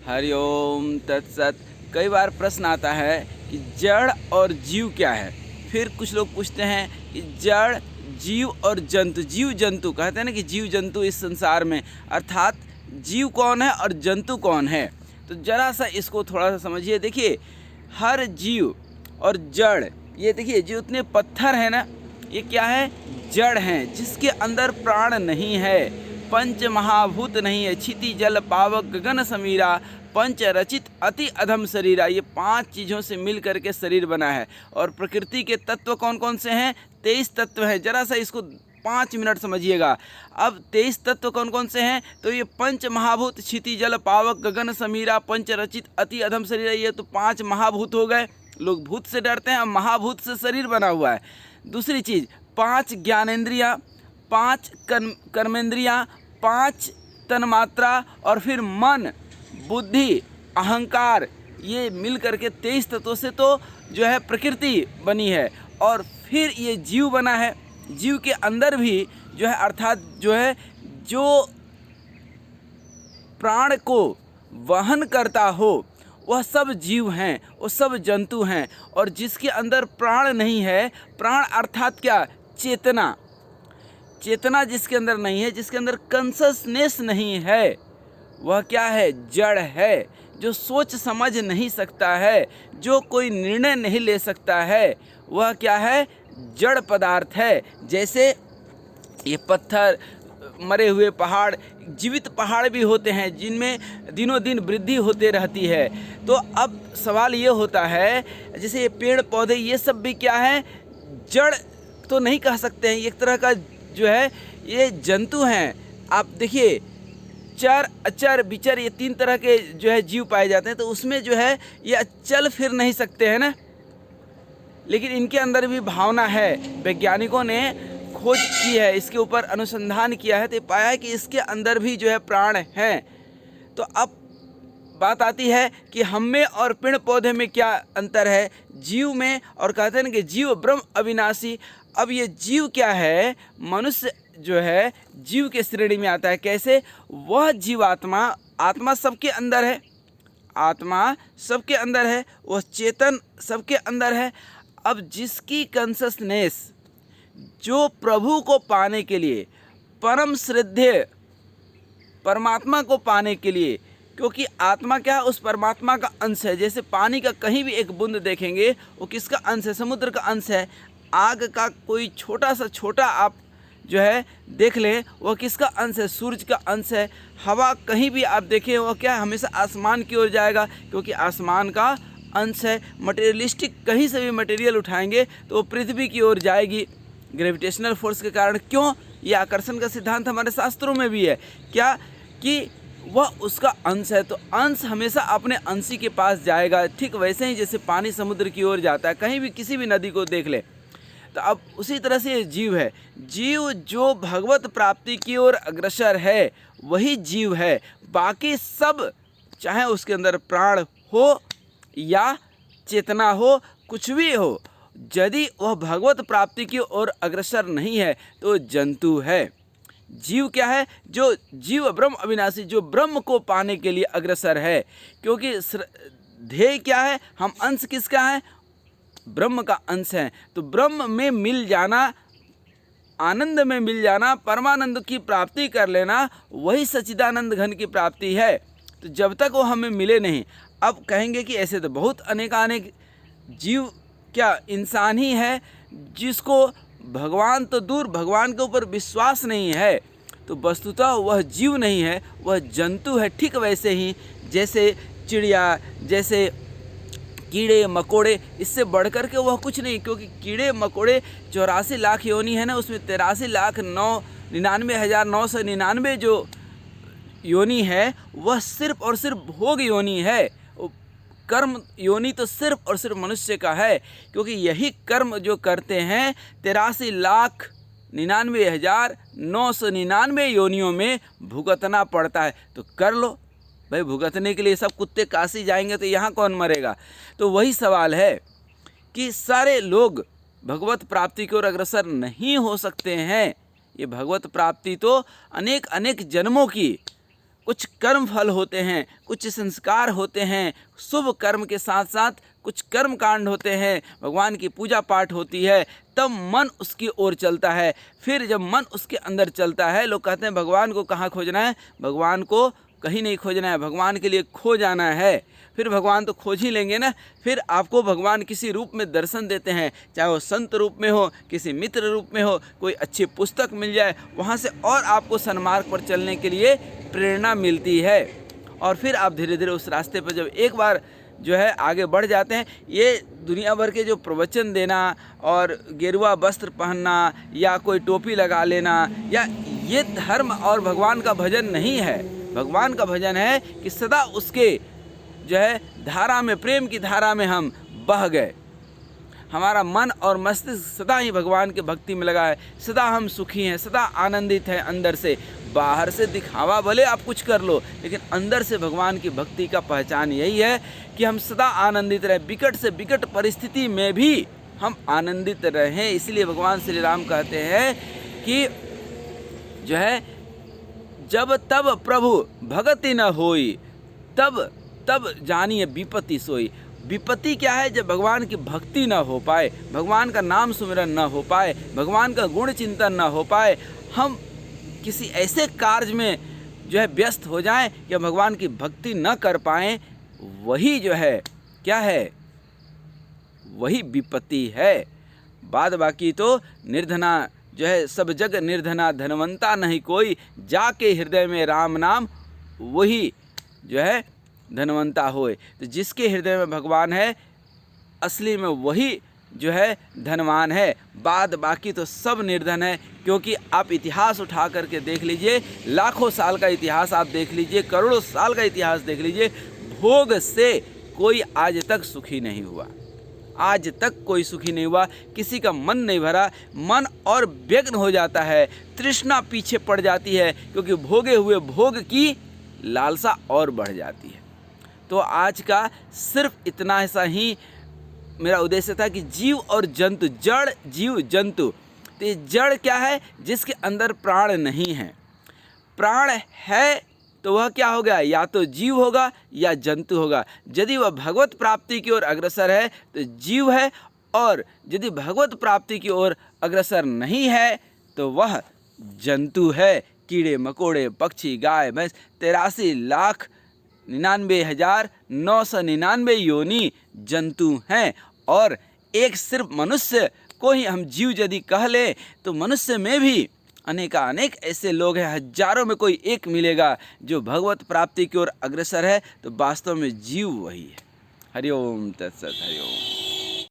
हरिओम तत्सत। कई बार प्रश्न आता है कि जड़ और जीव क्या है। फिर कुछ लोग पूछते हैं कि जड़, जीव और जंतु। जीव जंतु कहते हैं ना कि जीव जंतु इस संसार में, अर्थात जीव कौन है और जंतु कौन है। तो जरा सा इसको थोड़ा सा समझिए। देखिए, हर जीव और जड़, ये देखिए जो उतने पत्थर हैं ना, ये क्या है? जड़ हैं, जिसके अंदर प्राण नहीं है, पंच महाभूत नहीं है। क्षिति जल पावक गगन समीरा, पंच रचित अति अधम शरीरा। ये 5 चीज़ों से मिल करके शरीर बना है। और प्रकृति के तत्व कौन कौन से हैं? 23 तत्व हैं। जरा सा इसको 5 मिनट समझिएगा। अब 23 तत्व कौन कौन से हैं? तो ये पंच महाभूत, क्षिति जल पावक गगन समीरा, पंच रचित अति अधम शरीरा, ये तो 5 महाभूत हो गए। लोग भूत से डरते हैं, अब महाभूत से शरीर बना हुआ है। दूसरी चीज़, 5 ज्ञानेंद्रियाँ, 5 कर्मेंद्रियाँ, 5 तन्मात्रा, और फिर मन, बुद्धि, अहंकार, ये मिल करके 23 तत्वों से तो जो है प्रकृति बनी है। और फिर ये जीव बना है। जीव के अंदर भी जो है, अर्थात जो है, जो प्राण को वहन करता हो, वह सब जीव हैं, वो सब जंतु हैं। और जिसके अंदर प्राण नहीं है, प्राण अर्थात क्या? चेतना। चेतना जिसके अंदर नहीं है, जिसके अंदर कॉन्शसनेस नहीं है, वह क्या है? जड़ है। जो सोच समझ नहीं सकता है, जो कोई निर्णय नहीं ले सकता है, वह क्या है? जड़ पदार्थ है। जैसे ये पत्थर, मरे हुए पहाड़, जीवित पहाड़ भी होते हैं जिनमें दिनों दिन वृद्धि होते रहती है। तो अब सवाल ये होता है, जैसे ये पेड़ पौधे, ये सब भी क्या है? जड़ तो नहीं कह सकते हैं, एक तरह का जो है ये जंतु हैं। आप देखिए, चर, अचर, विचर, ये 3 तरह के जो है जीव पाए जाते हैं। तो उसमें जो है ये चल फिर नहीं सकते हैं ना, लेकिन इनके अंदर भी भावना है। वैज्ञानिकों ने खोज की है, इसके ऊपर अनुसंधान किया है, तो पाया है कि इसके अंदर भी जो है प्राण हैं। तो अब बात आती है कि हम में और पेड़ पौधे में क्या अंतर है, जीव में। और कहते हैं ना कि जीव ब्रह्म अविनाशी। अब ये जीव क्या है? मनुष्य जो है जीव के श्रेणी में आता है। कैसे? वह जीवात्मा, आत्मा सबके अंदर है, आत्मा सबके अंदर है, वह चेतन सबके अंदर है। अब जिसकी कॉन्शसनेस, जो प्रभु को पाने के लिए, परम श्रद्धेय परमात्मा को पाने के लिए, क्योंकि आत्मा क्या है? उस परमात्मा का अंश है। जैसे पानी का कहीं भी एक बूंद देखेंगे, वो किसका अंश है? समुद्र का अंश है। आग का कोई छोटा सा छोटा आप जो है देख लें, वह किसका अंश है? सूरज का अंश है। हवा कहीं भी आप देखें, वह क्या? हमेशा आसमान की ओर जाएगा, क्योंकि आसमान का अंश है। मटेरियलिस्टिक कहीं से भी मटेरियल उठाएंगे तो वो पृथ्वी की ओर जाएगी, ग्रेविटेशनल फोर्स के कारण। क्यों? ये आकर्षण का सिद्धांत हमारे शास्त्रों में भी है, क्या? कि वह उसका अंश है, तो अंश हमेशा अपने अंशी के पास जाएगा। ठीक वैसे ही जैसे पानी समुद्र की ओर जाता है, कहीं भी किसी भी नदी को देख ले। तो अब उसी तरह से ये जीव है। जीव जो भगवत प्राप्ति की ओर अग्रसर है, वही जीव है। बाकी सब, चाहे उसके अंदर प्राण हो या चेतना हो, कुछ भी हो, यदि वह भगवत प्राप्ति की ओर अग्रसर नहीं है तो जंतु है। जीव क्या है? जो जीव ब्रह्म अविनाशी, जो ब्रह्म को पाने के लिए अग्रसर है। क्योंकि ध्येय क्या है? हम अंश किसका है? ब्रह्म का अंश है। तो ब्रह्म में मिल जाना, आनंद में मिल जाना, परमानंद की प्राप्ति कर लेना, वही सच्चिदानंद घन की प्राप्ति है। तो जब तक वो हमें मिले नहीं, अब कहेंगे कि ऐसे तो बहुत अनेकानेक जीव, क्या इंसान ही है जिसको भगवान तो दूर, भगवान के ऊपर विश्वास नहीं है, तो वस्तुतः वह जीव नहीं है, वह जंतु है। ठीक वैसे ही जैसे चिड़िया, जैसे कीड़े मकोड़े, इससे बढ़ कर के वह कुछ नहीं। क्योंकि कीड़े मकोड़े 84 लाख योनि है ना, उसमें 83,99,999 जो योनि है, वह सिर्फ और सिर्फ भोग योनि है। कर्म योनि तो सिर्फ और सिर्फ मनुष्य का है, क्योंकि यही कर्म जो करते हैं 83,99,999 योनियों में भुगतना पड़ता है। तो कर लो भाई, भुगतने के लिए सब कुत्ते काशी जाएंगे तो यहाँ कौन मरेगा? तो वही सवाल है कि सारे लोग भगवत प्राप्ति की ओर अग्रसर नहीं हो सकते हैं। ये भगवत प्राप्ति तो अनेक अनेक जन्मों की कुछ कर्म फल होते हैं, कुछ संस्कार होते हैं, शुभ कर्म के साथ साथ कुछ कर्म कांड होते हैं, भगवान की पूजा पाठ होती है, तब मन उसकी ओर चलता है। फिर जब मन उसके अंदर चलता है, लोग कहते हैं भगवान को कहाँ खोजना है, भगवान को कहीं नहीं खोजना है, भगवान के लिए खो जाना है। फिर भगवान तो खोज ही लेंगे ना। फिर आपको भगवान किसी रूप में दर्शन देते हैं, चाहे वो संत रूप में हो, किसी मित्र रूप में हो, कोई अच्छी पुस्तक मिल जाए, वहाँ से और आपको सन्मार्ग पर चलने के लिए प्रेरणा मिलती है। और फिर आप धीरे धीरे उस रास्ते पर जब एक बार जो है आगे बढ़ जाते हैं, ये दुनिया भर के जो प्रवचन देना और गेरुआ वस्त्र पहनना या कोई टोपी लगा लेना, या ये धर्म और भगवान का भजन नहीं है। भगवान का भजन है कि सदा उसके जो है धारा में, प्रेम की धारा में हम बह गए, हमारा मन और मस्तिष्क सदा ही भगवान के भक्ति में लगा है, सदा हम सुखी हैं, सदा आनंदित हैं अंदर से। बाहर से दिखावा भले आप कुछ कर लो, लेकिन अंदर से भगवान की भक्ति का पहचान यही है कि हम सदा आनंदित रहें, विकट से विकट परिस्थिति में भी हम आनंदित रहें। इसलिए भगवान श्री राम कहते हैं कि जो है जब तब प्रभु भगति न होई, तब तब जानिए विपत्ति सोई। विपत्ति क्या है? जब भगवान की भक्ति न हो पाए, भगवान का नाम सुमिरन न हो पाए, भगवान का गुण चिंतन न हो पाए, हम किसी ऐसे कार्य में जो है व्यस्त हो जाएं कि भगवान की भक्ति न कर पाएं, वही जो है क्या है, वही विपत्ति है। बाद बाकी तो निर्धना जो है सब जग निर्धना, धनवंता नहीं कोई, जाके हृदय में राम नाम वही जो है धनवंता होए। तो जिसके हृदय में भगवान है, असली में वही जो है धनवान है। बाद बाकी तो सब निर्धन है। क्योंकि आप इतिहास उठा करके देख लीजिए, लाखों साल का इतिहास आप देख लीजिए, करोड़ों साल का इतिहास देख लीजिए, भोग से कोई आज तक सुखी नहीं हुआ, आज तक कोई सुखी नहीं हुआ। किसी का मन नहीं भरा, मन और व्यग्र हो जाता है, तृष्णा पीछे पड़ जाती है, क्योंकि भोगे हुए भोग की लालसा और बढ़ जाती है। तो आज का सिर्फ इतना ऐसा ही मेरा उद्देश्य था कि जीव और जंतु, जड़ जीव जंतु, तो ये जड़ क्या है? जिसके अंदर प्राण नहीं है। प्राण है तो वह क्या हो गया? या तो जीव होगा या जंतु होगा। यदि वह भगवत प्राप्ति की ओर अग्रसर है तो जीव है, और यदि भगवत प्राप्ति की ओर अग्रसर नहीं है तो वह जंतु है। कीड़े मकोड़े, पक्षी, गाय भैंस, 83,99,999 योनि जंतु हैं। और एक सिर्फ मनुष्य को ही हम जीव यदि कह लें तो मनुष्य में भी अनेक ऐसे लोग हैं, हजारों में कोई एक मिलेगा जो भगवत प्राप्ति की ओर अग्रसर है। तो वास्तव में जीव वही है। हरिओम तत्सत। हरिओम।